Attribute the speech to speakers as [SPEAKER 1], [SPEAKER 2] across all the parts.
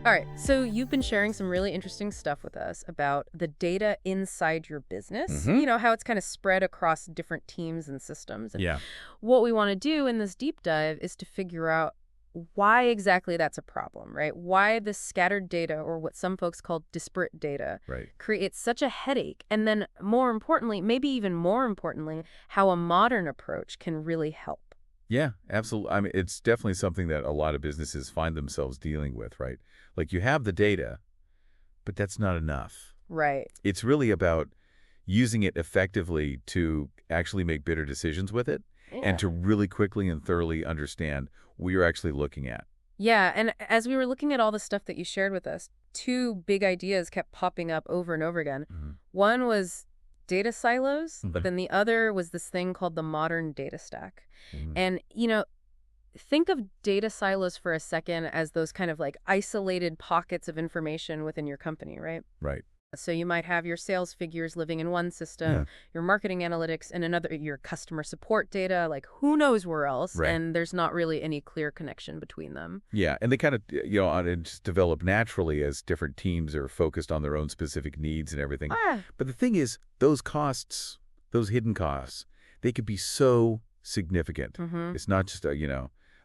[SPEAKER 1] All right, so you've been sharing some really interesting stuff with us about the data inside your business,
[SPEAKER 2] Hmm.
[SPEAKER 1] how it's kind of spread across different teams and systems. And
[SPEAKER 2] Yeah.
[SPEAKER 1] what we want to do in this deep dive is to figure out why exactly that's a problem, right? Why this scattered data, or what some folks call disparate data,
[SPEAKER 2] Right.
[SPEAKER 1] creates such a headache. And then more importantly, maybe even more importantly, how a modern approach can really help.
[SPEAKER 2] Yeah, absolutely. I mean, it's definitely something that a lot of businesses find themselves dealing with, right? Like you have the data, but that's not enough.
[SPEAKER 1] Right.
[SPEAKER 2] It's really about using it effectively to actually make better decisions with it and
[SPEAKER 1] Yeah.
[SPEAKER 2] to really quickly and thoroughly understand what you're actually looking at.
[SPEAKER 1] Yeah, and as we were looking at all the stuff that you shared with us, two big ideas kept popping up over and over again.
[SPEAKER 2] Hmm.
[SPEAKER 1] One was data silos, but
[SPEAKER 2] Hmm.
[SPEAKER 1] then the other was this thing called the modern data stack.
[SPEAKER 2] Hmm.
[SPEAKER 1] And, think of data silos for a second as those kind of like isolated pockets of information within your company, right?
[SPEAKER 2] Right.
[SPEAKER 1] So you might have your sales figures living in one system,
[SPEAKER 2] Yeah.
[SPEAKER 1] your marketing analytics in another, your customer support data, like who knows where else,
[SPEAKER 2] Right.
[SPEAKER 1] and there's not really any clear connection between them.
[SPEAKER 2] Yeah, and they kind of, and just develop naturally as different teams are focused on their own specific needs and everything.
[SPEAKER 1] Ah,
[SPEAKER 2] But the thing is, those costs, those hidden costs, they could be so significant.
[SPEAKER 1] mm-hmm.
[SPEAKER 2] It's not just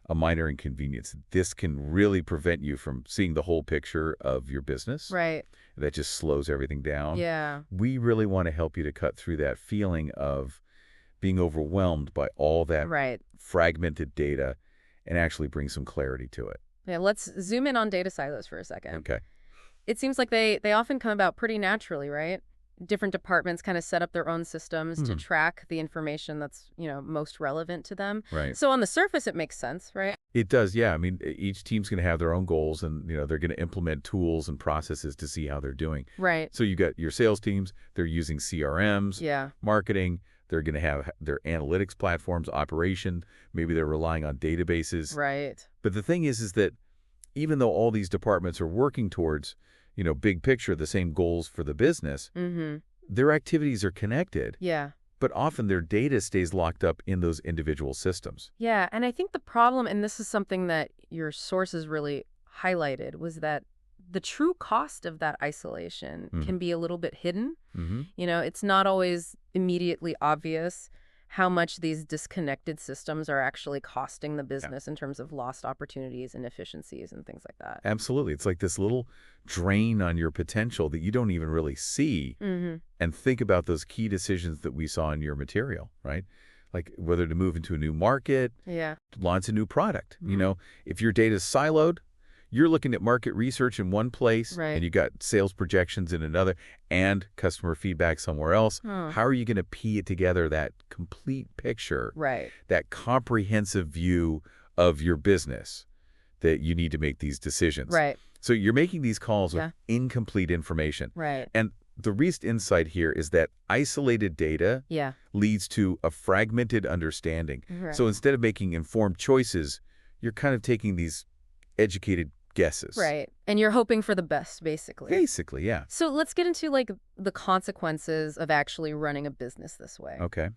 [SPEAKER 2] a minor inconvenience. This can really prevent you from seeing the whole picture of your business.
[SPEAKER 1] Right.
[SPEAKER 2] That just slows everything down.
[SPEAKER 1] Yeah.
[SPEAKER 2] We really want to help you to cut through that feeling of being overwhelmed by all that
[SPEAKER 1] Right.
[SPEAKER 2] fragmented data and actually bring some clarity to it.
[SPEAKER 1] Yeah, let's zoom in on data silos for a second.
[SPEAKER 2] Okay.
[SPEAKER 1] It seems like they often come about pretty naturally, right? Different departments kind of set up their own systems to
[SPEAKER 2] Mhm.
[SPEAKER 1] track the information that's, most relevant to them.
[SPEAKER 2] Right.
[SPEAKER 1] So on the surface, it makes sense, right?
[SPEAKER 2] It does, yeah. I mean, each team's going to have their own goals and, they're going to implement tools and processes to see how they're doing.
[SPEAKER 1] Right.
[SPEAKER 2] So you got your sales teams, they're using CRMs,
[SPEAKER 1] Yeah.
[SPEAKER 2] marketing, they're going to have their analytics platforms, operation, maybe they're relying on databases.
[SPEAKER 1] Right.
[SPEAKER 2] But the thing is that even though all these departments are working towards, big picture, the same goals for the business,
[SPEAKER 1] Mm-hmm.
[SPEAKER 2] their activities are connected,
[SPEAKER 1] Yeah.
[SPEAKER 2] but often their data stays locked up in those individual systems.
[SPEAKER 1] Yeah. And I think the problem, and this is something that your sources really highlighted, was that the true cost of that isolation
[SPEAKER 2] Mhm.
[SPEAKER 1] can be a little bit hidden.
[SPEAKER 2] Mm-hmm.
[SPEAKER 1] It's not always immediately obvious how much these disconnected systems are actually costing the business in terms of lost opportunities and efficiencies and things like that.
[SPEAKER 2] Absolutely. It's like this little drain on your potential that you don't even really see.
[SPEAKER 1] Mm-hmm.
[SPEAKER 2] And think about those key decisions that we saw in your material, right? Like whether to move into a new market,
[SPEAKER 1] Yeah.
[SPEAKER 2] launch a new product.
[SPEAKER 1] Mhm.
[SPEAKER 2] If your data is siloed, you're looking at market research in one place
[SPEAKER 1] Right.
[SPEAKER 2] and you got sales projections in another and customer feedback somewhere else.
[SPEAKER 1] Huh.
[SPEAKER 2] How are you going to pee it together, that complete picture,
[SPEAKER 1] Right.
[SPEAKER 2] that comprehensive view of your business that you need to make these decisions?
[SPEAKER 1] Right.
[SPEAKER 2] So you're making these calls with
[SPEAKER 1] Yeah.
[SPEAKER 2] incomplete information.
[SPEAKER 1] Right.
[SPEAKER 2] And the recent insight here is that isolated data
[SPEAKER 1] Yeah.
[SPEAKER 2] leads to a fragmented understanding.
[SPEAKER 1] Right.
[SPEAKER 2] So instead of making informed choices, you're kind of taking these educated guesses.
[SPEAKER 1] Right. And you're hoping for the best, basically.
[SPEAKER 2] Basically, yeah.
[SPEAKER 1] So let's get into like the consequences of actually running a business this way.
[SPEAKER 2] Okay.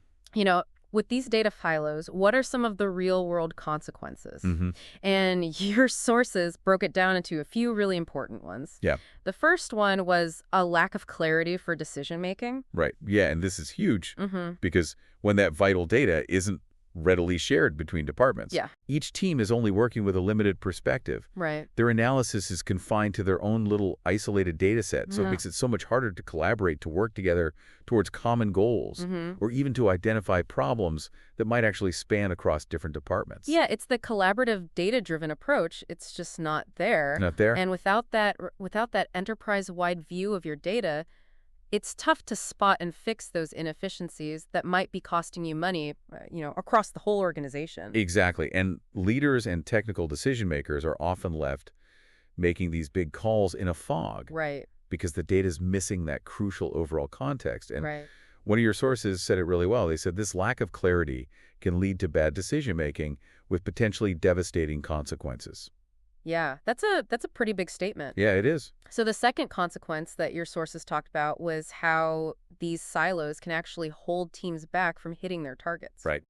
[SPEAKER 1] With these data silos, what are some of the real world consequences?
[SPEAKER 2] Mm-hmm.
[SPEAKER 1] And your sources broke it down into a few really important ones.
[SPEAKER 2] Yeah.
[SPEAKER 1] The first one was a lack of clarity for decision making.
[SPEAKER 2] Right. Yeah, and this is huge
[SPEAKER 1] Mm-hmm.
[SPEAKER 2] because when that vital data isn't readily shared between departments,
[SPEAKER 1] Yeah.
[SPEAKER 2] each team is only working with a limited perspective.
[SPEAKER 1] Right.
[SPEAKER 2] Their analysis is confined to their own little isolated data set, so it
[SPEAKER 1] Yeah.
[SPEAKER 2] makes it so much harder to collaborate, to work together towards common goals,
[SPEAKER 1] Mm-hmm.
[SPEAKER 2] or even to identify problems that might actually span across different departments.
[SPEAKER 1] Yeah, it's the collaborative data-driven approach. It's just not there.
[SPEAKER 2] Not there?
[SPEAKER 1] And without that enterprise-wide view of your data, it's tough to spot and fix those inefficiencies that might be costing you money, across the whole organization.
[SPEAKER 2] Exactly. And leaders and technical decision makers are often left making these big calls in a fog
[SPEAKER 1] Right,
[SPEAKER 2] because the data is missing that crucial overall context. And
[SPEAKER 1] right.
[SPEAKER 2] one of your sources said it really well. They said this lack of clarity can lead to bad decision making with potentially devastating consequences.
[SPEAKER 1] Yeah, that's a pretty big statement.
[SPEAKER 2] Yeah, it is.
[SPEAKER 1] So the second consequence that your sources talked about was how these silos can actually hold teams back from hitting their targets.
[SPEAKER 2] Right.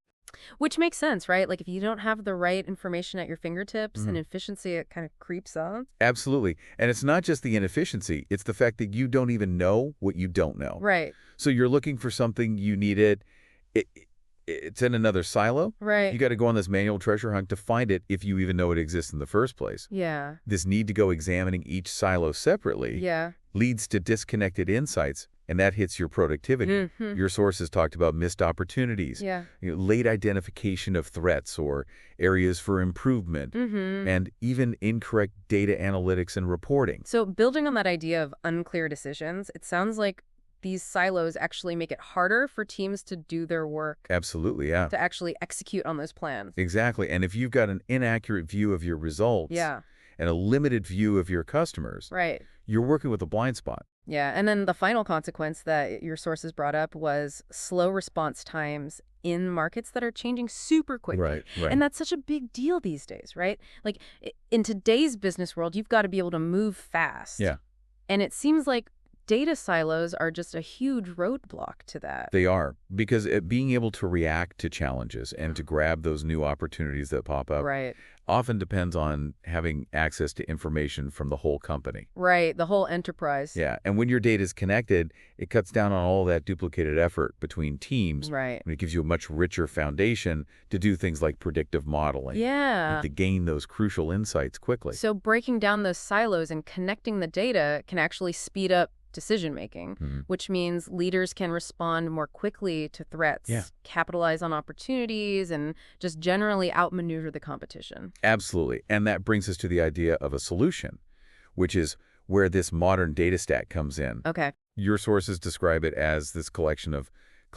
[SPEAKER 1] Which makes sense, right? Like if you don't have the right information at your fingertips and
[SPEAKER 2] Mhm.
[SPEAKER 1] efficiency, it kind of creeps up.
[SPEAKER 2] Absolutely. And it's not just the inefficiency, it's the fact that you don't even know what you don't know.
[SPEAKER 1] Right.
[SPEAKER 2] So you're looking for something, you need it, it it's in another silo.
[SPEAKER 1] Right.
[SPEAKER 2] You got to go on this manual treasure hunt to find it if you even know it exists in the first place.
[SPEAKER 1] Yeah.
[SPEAKER 2] This need to go examining each silo separately
[SPEAKER 1] Yeah.
[SPEAKER 2] leads to disconnected insights, and that hits your productivity.
[SPEAKER 1] Hmm.
[SPEAKER 2] Your sources talked about missed opportunities,
[SPEAKER 1] Yeah.
[SPEAKER 2] late identification of threats or areas for improvement,
[SPEAKER 1] Hmm.
[SPEAKER 2] and even incorrect data analytics and reporting.
[SPEAKER 1] So building on that idea of unclear decisions, it sounds like these silos actually make it harder for teams to do their work,
[SPEAKER 2] Absolutely, yeah.
[SPEAKER 1] to actually execute on those plans.
[SPEAKER 2] Exactly. And if you've got an inaccurate view of your results
[SPEAKER 1] Yeah.
[SPEAKER 2] and a limited view of your customers,
[SPEAKER 1] Right.
[SPEAKER 2] you're working with a blind spot.
[SPEAKER 1] Yeah, and then the final consequence that your sources brought up was slow response times in markets that are changing super quickly.
[SPEAKER 2] Right.
[SPEAKER 1] And that's such a big deal these days, right? Like in today's business world, you've got to be able to move fast.
[SPEAKER 2] Yeah,
[SPEAKER 1] And it seems like data silos are just a huge roadblock to that.
[SPEAKER 2] they are. Because being able to react to challenges and to grab those new opportunities that pop up
[SPEAKER 1] Right.
[SPEAKER 2] often depends on having access to information from the whole company.
[SPEAKER 1] Right, the whole enterprise.
[SPEAKER 2] Yeah, and when your data is connected, it cuts down on all that duplicated effort between teams,
[SPEAKER 1] Right.
[SPEAKER 2] and it gives you a much richer foundation to do things like predictive modeling and
[SPEAKER 1] Yeah.
[SPEAKER 2] to gain those crucial insights quickly.
[SPEAKER 1] So breaking down those silos and connecting the data can actually speed up decision-making,
[SPEAKER 2] Mhm.
[SPEAKER 1] which means leaders can respond more quickly to threats,
[SPEAKER 2] Yeah.
[SPEAKER 1] capitalize on opportunities, and just generally outmaneuver the competition.
[SPEAKER 2] Absolutely, and that brings us to the idea of a solution, which is where this modern data stack comes in.
[SPEAKER 1] Okay.
[SPEAKER 2] Your sources describe it as this collection of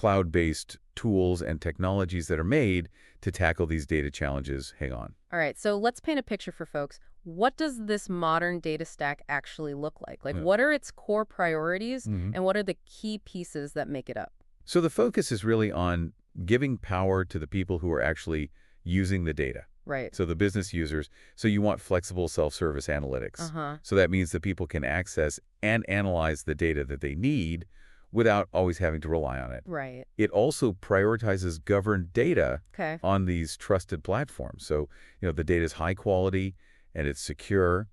[SPEAKER 2] cloud-based tools and technologies that are made to tackle these data challenges head-on.
[SPEAKER 1] All right, so let's paint a picture for folks. What does this modern data stack actually look like? Like,
[SPEAKER 2] Yeah.
[SPEAKER 1] what are its core priorities,
[SPEAKER 2] Mhm.
[SPEAKER 1] and what are the key pieces that make it up?
[SPEAKER 2] So the focus is really on giving power to the people who are actually using the data.
[SPEAKER 1] Right.
[SPEAKER 2] So the business users. So you want flexible self-service analytics.
[SPEAKER 1] Uh-huh.
[SPEAKER 2] So that means that people can access and analyze the data that they need without always having to rely on it.
[SPEAKER 1] Right.
[SPEAKER 2] It also prioritizes governed data
[SPEAKER 1] Okay.
[SPEAKER 2] on these trusted platforms. So, the data is high quality and it's secure.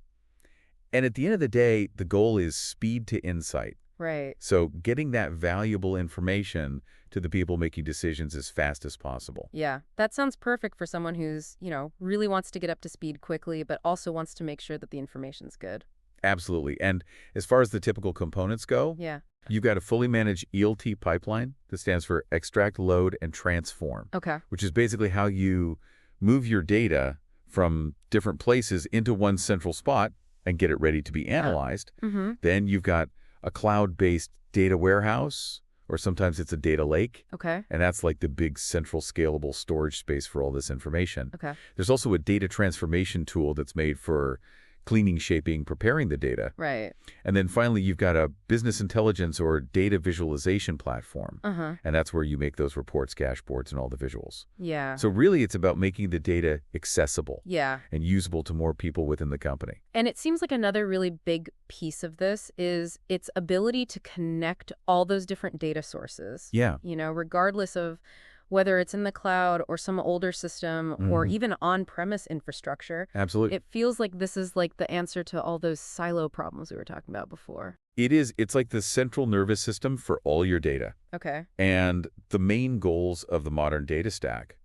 [SPEAKER 2] And at the end of the day, the goal is speed to insight.
[SPEAKER 1] Right.
[SPEAKER 2] So getting that valuable information to the people making decisions as fast as possible.
[SPEAKER 1] Yeah, that sounds perfect for someone who's, really wants to get up to speed quickly, but also wants to make sure that the information's good.
[SPEAKER 2] Absolutely. And as far as the typical components go,
[SPEAKER 1] Yeah.
[SPEAKER 2] you've got a fully managed ELT pipeline that stands for extract, load, and transform,
[SPEAKER 1] Okay.
[SPEAKER 2] which is basically how you move your data from different places into one central spot and get it ready to be analyzed.
[SPEAKER 1] Mm-hmm.
[SPEAKER 2] Then you've got a cloud-based data warehouse, or sometimes it's a data lake.
[SPEAKER 1] Okay.
[SPEAKER 2] And that's like the big central scalable storage space for all this information.
[SPEAKER 1] Okay.
[SPEAKER 2] There's also a data transformation tool that's made for cleaning, shaping, preparing the data.
[SPEAKER 1] Right.
[SPEAKER 2] And then finally, you've got a business intelligence or data visualization platform.
[SPEAKER 1] Uh-huh.
[SPEAKER 2] And that's where you make those reports, dashboards, and all the visuals.
[SPEAKER 1] Yeah.
[SPEAKER 2] So really, it's about making the data accessible
[SPEAKER 1] Yeah.
[SPEAKER 2] and usable to more people within the company.
[SPEAKER 1] And it seems like another really big piece of this is its ability to connect all those different data sources.
[SPEAKER 2] Yeah.
[SPEAKER 1] Regardless of whether it's in the cloud or some older system or even on-premise infrastructure.
[SPEAKER 2] Absolutely.
[SPEAKER 1] It feels like this is like the answer to all those silo problems we were talking about before.
[SPEAKER 2] It is. It's like the central nervous system for all your data.
[SPEAKER 1] Okay.
[SPEAKER 2] And the main goals of the modern data stack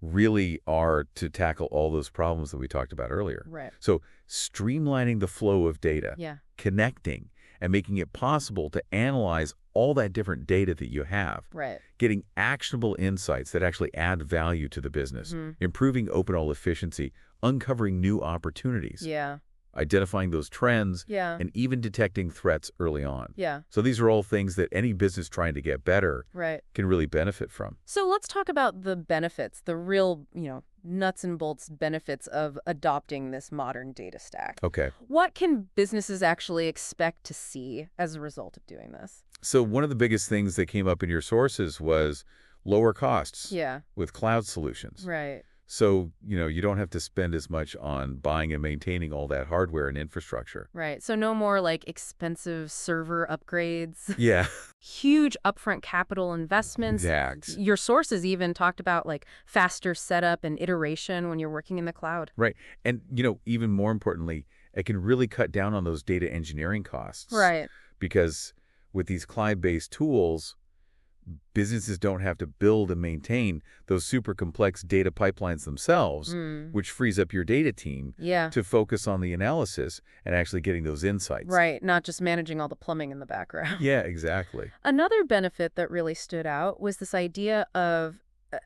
[SPEAKER 2] really are to tackle all those problems that we talked about earlier.
[SPEAKER 1] Right.
[SPEAKER 2] So streamlining the flow of data,
[SPEAKER 1] Yeah.
[SPEAKER 2] connecting, and making it possible to analyze all that different data that you have,
[SPEAKER 1] Right.
[SPEAKER 2] getting actionable insights that actually add value to the business, improving overall efficiency, uncovering new opportunities,
[SPEAKER 1] Yeah.
[SPEAKER 2] identifying those trends,
[SPEAKER 1] Yeah.
[SPEAKER 2] and even detecting threats early on.
[SPEAKER 1] Yeah.
[SPEAKER 2] So these are all things that any business trying to get better
[SPEAKER 1] Right.
[SPEAKER 2] can really benefit from.
[SPEAKER 1] So let's talk about the benefits, the real, nuts and bolts benefits of adopting this modern data stack.
[SPEAKER 2] Okay.
[SPEAKER 1] What can businesses actually expect to see as a result of doing this?
[SPEAKER 2] So one of the biggest things that came up in your sources was lower costs
[SPEAKER 1] Yeah.
[SPEAKER 2] with cloud solutions.
[SPEAKER 1] Right.
[SPEAKER 2] So, you don't have to spend as much on buying and maintaining all that hardware and infrastructure.
[SPEAKER 1] Right. So no more like expensive server upgrades,
[SPEAKER 2] Yeah.
[SPEAKER 1] huge upfront capital investments.
[SPEAKER 2] Exact.
[SPEAKER 1] Your sources even talked about like faster setup and iteration when you're working in the cloud.
[SPEAKER 2] Right. And, even more importantly, it can really cut down on those data engineering costs
[SPEAKER 1] Right.
[SPEAKER 2] because with these cloud-based tools, businesses don't have to build and maintain those super complex data pipelines themselves, which frees up your data team
[SPEAKER 1] Yeah.
[SPEAKER 2] to focus on the analysis and actually getting those insights.
[SPEAKER 1] Right. Not just managing all the plumbing in the background.
[SPEAKER 2] Yeah, exactly.
[SPEAKER 1] Another benefit that really stood out was this idea of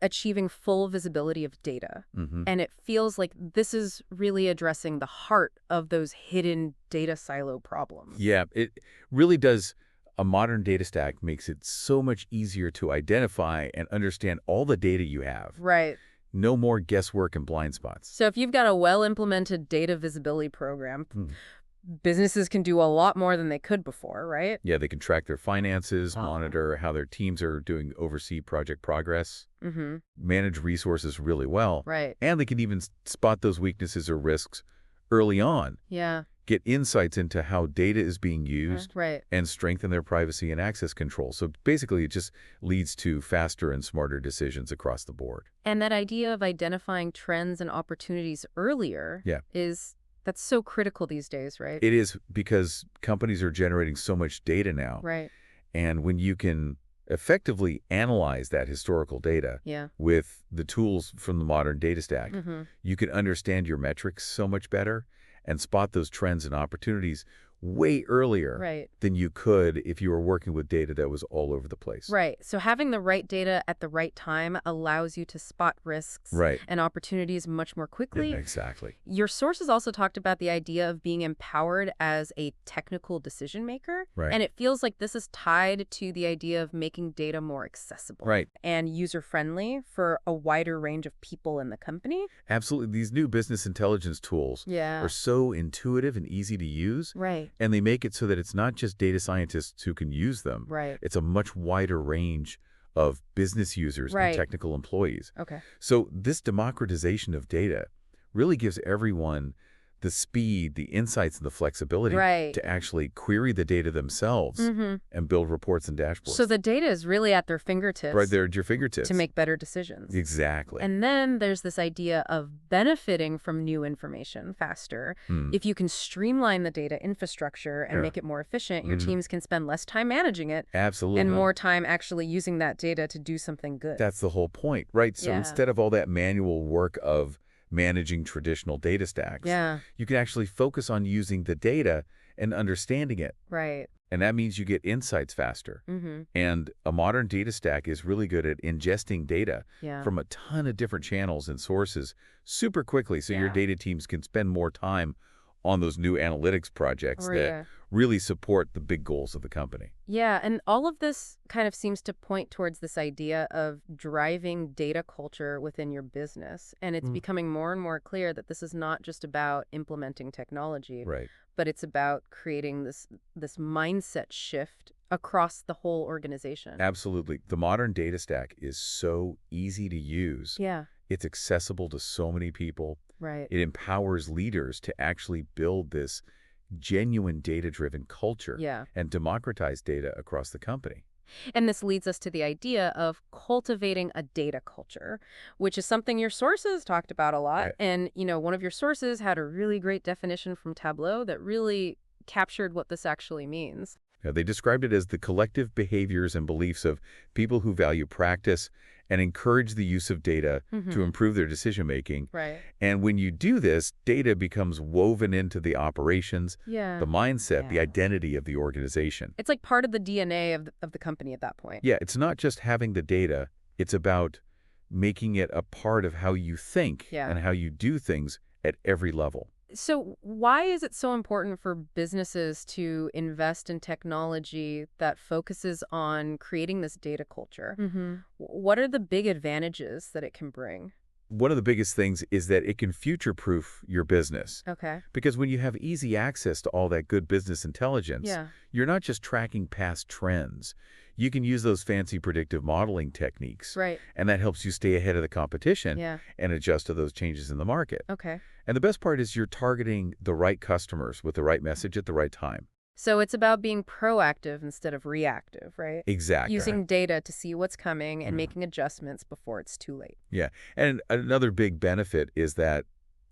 [SPEAKER 1] achieving full visibility of data. And it feels like this is really addressing the heart of those hidden data silo problems.
[SPEAKER 2] Yeah, it really does. A modern data stack makes it so much easier to identify and understand all the data you have.
[SPEAKER 1] Right.
[SPEAKER 2] No more guesswork and blind spots.
[SPEAKER 1] So if you've got a well-implemented data visibility program, businesses can do a lot more than they could before, right?
[SPEAKER 2] Yeah, they can track their finances, monitor how their teams are doing, oversee project progress, manage resources really well.
[SPEAKER 1] Right.
[SPEAKER 2] And they can even spot those weaknesses or risks early on.
[SPEAKER 1] Yeah.
[SPEAKER 2] Get insights into how data is being used,
[SPEAKER 1] Right.
[SPEAKER 2] and strengthen their privacy and access control. So basically, it just leads to faster and smarter decisions across the board.
[SPEAKER 1] And that idea of identifying trends and opportunities earlier that's so critical these days, right?
[SPEAKER 2] It is, because companies are generating so much data now.
[SPEAKER 1] Right.
[SPEAKER 2] And when you can effectively analyze that historical data with the tools from the modern data stack, you can understand your metrics so much better and spot those trends and opportunities way earlier than you could if you were working with data that was all over the place.
[SPEAKER 1] Right. So having the right data at the right time allows you to spot risks and opportunities much more quickly.
[SPEAKER 2] Exactly.
[SPEAKER 1] Your sources also talked about the idea of being empowered as a technical decision maker. And it feels like this is tied to the idea of making data more accessible and user-friendly for a wider range of people in the company.
[SPEAKER 2] Absolutely. These new business intelligence tools are so intuitive and easy to use. And they make it so that it's not just data scientists who can use them. It's a much wider range of business users and technical employees. So this democratization of data really gives everyone the speed, the insights, and the flexibility to actually query the data themselves and build reports and dashboards.
[SPEAKER 1] So the data is really at their fingertips.
[SPEAKER 2] Right there at your fingertips.
[SPEAKER 1] To make better decisions.
[SPEAKER 2] Exactly.
[SPEAKER 1] And then there's this idea of benefiting from new information faster. If you can streamline the data infrastructure and make it more efficient, your teams can spend less time managing it.
[SPEAKER 2] Absolutely.
[SPEAKER 1] And more time actually using that data to do something good.
[SPEAKER 2] That's the whole point, right? So instead of all that manual work of managing traditional data stacks, you can actually focus on using the data and understanding it. And that means you get insights faster. And a modern data stack is really good at ingesting data from a ton of different channels and sources super quickly, so your data teams can spend more time on those new analytics projects that really support the big goals of the company.
[SPEAKER 1] Yeah, and all of this kind of seems to point towards this idea of driving data culture within your business. And it's becoming more and more clear that this is not just about implementing technology, but it's about creating this mindset shift across the whole organization.
[SPEAKER 2] Absolutely. The modern data stack is so easy to use. It's accessible to so many people. It empowers leaders to actually build this genuine data-driven culture and democratize data across the company.
[SPEAKER 1] And this leads us to the idea of cultivating a data culture, which is something your sources talked about a lot. And, one of your sources had a really great definition from Tableau that really captured what this actually means.
[SPEAKER 2] They described it as the collective behaviors and beliefs of people who value practice and encourage the use of data to improve their decision-making. And when you do this, data becomes woven into the operations, the mindset, the identity of the organization.
[SPEAKER 1] It's like part of the DNA of the company at that point.
[SPEAKER 2] Yeah, it's not just having the data. It's about making it a part of how you think and how you do things at every level.
[SPEAKER 1] So why is it so important for businesses to invest in technology that focuses on creating this data culture? What are the big advantages that it can bring?
[SPEAKER 2] One of the biggest things is that it can future-proof your business. Because when you have easy access to all that good business intelligence, you're not just tracking past trends. you can use those fancy predictive modeling techniques.
[SPEAKER 1] Right.
[SPEAKER 2] And that helps you stay ahead of the competition
[SPEAKER 1] Yeah.
[SPEAKER 2] and adjust to those changes in the market.
[SPEAKER 1] Okay.
[SPEAKER 2] And the best part is you're targeting the right customers with the right message at the right time.
[SPEAKER 1] So it's about being proactive instead of reactive, right?
[SPEAKER 2] Exactly.
[SPEAKER 1] Using data to see what's coming and making adjustments before it's too late.
[SPEAKER 2] Yeah. And another big benefit is that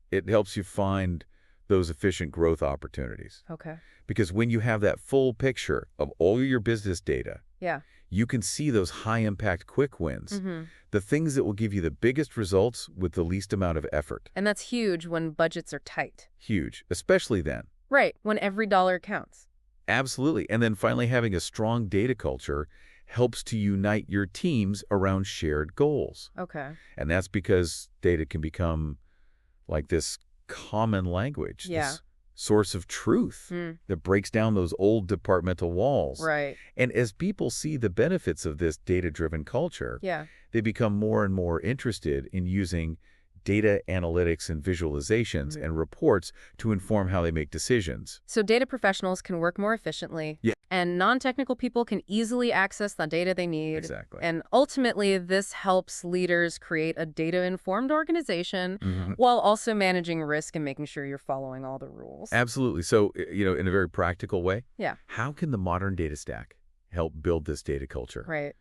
[SPEAKER 2] it helps you find those efficient growth opportunities.
[SPEAKER 1] Okay.
[SPEAKER 2] Because when you have that full picture of all your business data,
[SPEAKER 1] yeah,
[SPEAKER 2] you can see those high-impact quick wins, the things that will give you the biggest results with the least amount of effort.
[SPEAKER 1] And that's huge when budgets are tight.
[SPEAKER 2] Huge, especially then.
[SPEAKER 1] Right, when every dollar counts.
[SPEAKER 2] Absolutely. And then finally, having a strong data culture helps to unite your teams around shared goals.
[SPEAKER 1] Okay.
[SPEAKER 2] And that's because data can become like this common language, this source of truth that breaks down those old departmental walls.
[SPEAKER 1] Right.
[SPEAKER 2] And as people see the benefits of this data-driven culture, they become more and more interested in using data analytics and visualizations and reports to inform how they make decisions.
[SPEAKER 1] So data professionals can work more efficiently, and non-technical people can easily access the data they need.
[SPEAKER 2] Exactly.
[SPEAKER 1] And ultimately, this helps leaders create a data-informed organization while also managing risk and making sure you're following all the rules.
[SPEAKER 2] Absolutely. So, in a very practical way,
[SPEAKER 1] Yeah.
[SPEAKER 2] how can the modern data stack help build this data culture?
[SPEAKER 1] Right.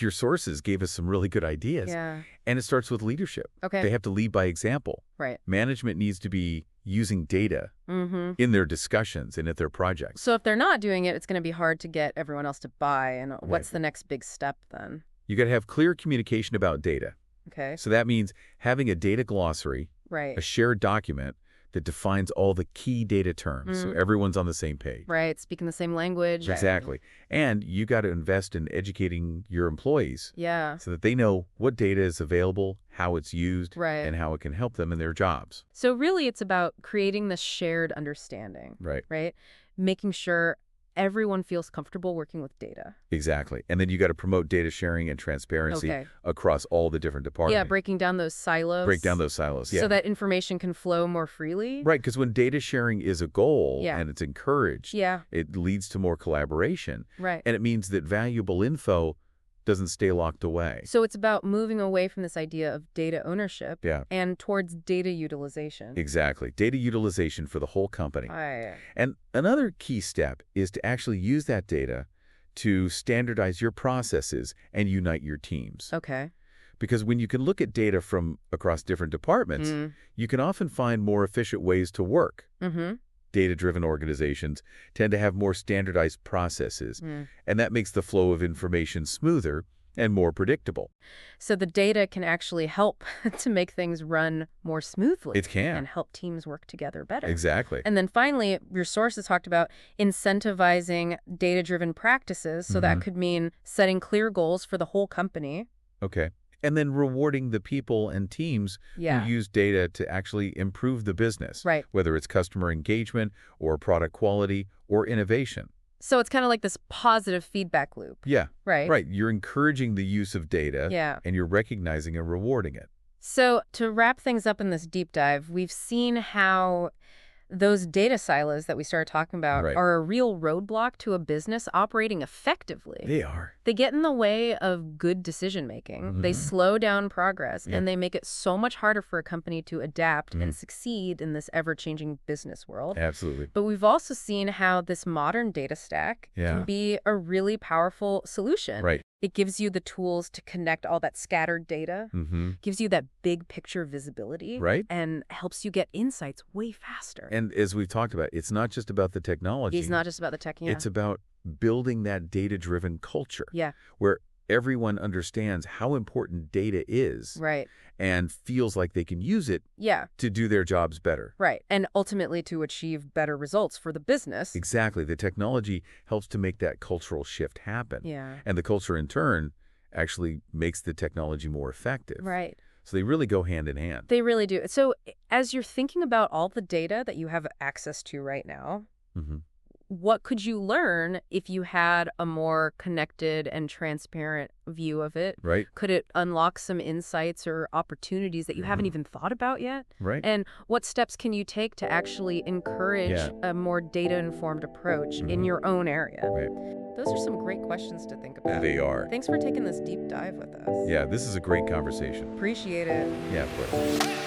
[SPEAKER 2] Your sources gave us some really good ideas.
[SPEAKER 1] Yeah.
[SPEAKER 2] And it starts with leadership.
[SPEAKER 1] Okay.
[SPEAKER 2] They have to lead by example.
[SPEAKER 1] Right.
[SPEAKER 2] Management needs to be using data in their discussions and at their projects.
[SPEAKER 1] So if they're not doing it, it's going to be hard to get everyone else to buy. And what's the next big step then?
[SPEAKER 2] You got to have clear communication about data.
[SPEAKER 1] Okay.
[SPEAKER 2] So that means having a data glossary,
[SPEAKER 1] Right.
[SPEAKER 2] a shared document that defines all the key data terms so everyone's on the same page.
[SPEAKER 1] Right, speaking the same language.
[SPEAKER 2] Exactly. And you got to invest in educating your employees so that they know what data is available, how it's used, and how it can help them in their jobs.
[SPEAKER 1] So really it's about creating this shared understanding. Right? Making sure everyone feels comfortable working with data.
[SPEAKER 2] Exactly. And then you got to promote data sharing and transparency across all the different departments.
[SPEAKER 1] Yeah, breaking down those silos.
[SPEAKER 2] Break down those silos,
[SPEAKER 1] So that information can flow more freely.
[SPEAKER 2] Right, because when data sharing is a goal and it's encouraged, it leads to more collaboration.
[SPEAKER 1] Right.
[SPEAKER 2] And it means that valuable info doesn't stay locked away.
[SPEAKER 1] So it's about moving away from this idea of data ownership and towards data utilization.
[SPEAKER 2] Exactly. Data utilization for the whole company. And another key step is to actually use that data to standardize your processes and unite your teams.
[SPEAKER 1] Okay.
[SPEAKER 2] Because when you can look at data from across different departments, you can often find more efficient ways to work. Data-driven organizations tend to have more standardized processes, and that makes the flow of information smoother and more predictable.
[SPEAKER 1] So the data can actually help to make things run more smoothly.
[SPEAKER 2] It can.
[SPEAKER 1] And help teams work together better.
[SPEAKER 2] Exactly.
[SPEAKER 1] And then finally, your sources talked about incentivizing data-driven practices. So that could mean setting clear goals for the whole company.
[SPEAKER 2] Okay. And then rewarding the people and teams who use data to actually improve the business, whether it's customer engagement or product quality or innovation.
[SPEAKER 1] So it's kind of like this positive feedback loop.
[SPEAKER 2] Yeah.
[SPEAKER 1] Right.
[SPEAKER 2] Right. You're encouraging the use of data and you're recognizing and rewarding it.
[SPEAKER 1] So to wrap things up in this deep dive, we've seen how those data silos that we started talking about are a real roadblock to a business operating effectively.
[SPEAKER 2] They are.
[SPEAKER 1] They get in the way of good decision-making. They slow down progress, and they make it so much harder for a company to adapt and succeed in this ever-changing business world.
[SPEAKER 2] Absolutely.
[SPEAKER 1] But we've also seen how this modern data stack can be a really powerful solution.
[SPEAKER 2] Right.
[SPEAKER 1] It gives you the tools to connect all that scattered data, gives you that big picture visibility, and helps you get insights way faster.
[SPEAKER 2] And as we've talked about, it's not just about the technology.
[SPEAKER 1] It's not just about the tech,
[SPEAKER 2] It's about building that data-driven culture where everyone understands how important data is and feels like they can use it to do their jobs better.
[SPEAKER 1] Right. And ultimately to achieve better results for the business.
[SPEAKER 2] Exactly. The technology helps to make that cultural shift happen. And the culture, in turn, actually makes the technology more effective.
[SPEAKER 1] Right.
[SPEAKER 2] So they really go hand in hand.
[SPEAKER 1] They really do. So as you're thinking about all the data that you have access to right now, what could you learn if you had a more connected and transparent view of it?
[SPEAKER 2] Right.
[SPEAKER 1] Could it unlock some insights or opportunities that you haven't even thought about yet?
[SPEAKER 2] Right.
[SPEAKER 1] And what steps can you take to actually encourage a more data-informed approach in your own area?
[SPEAKER 2] Right.
[SPEAKER 1] Those are some great questions to think about.
[SPEAKER 2] They are.
[SPEAKER 1] Thanks for taking this deep dive with us.
[SPEAKER 2] Yeah, this is a great conversation.
[SPEAKER 1] Appreciate it.
[SPEAKER 2] Yeah, of course.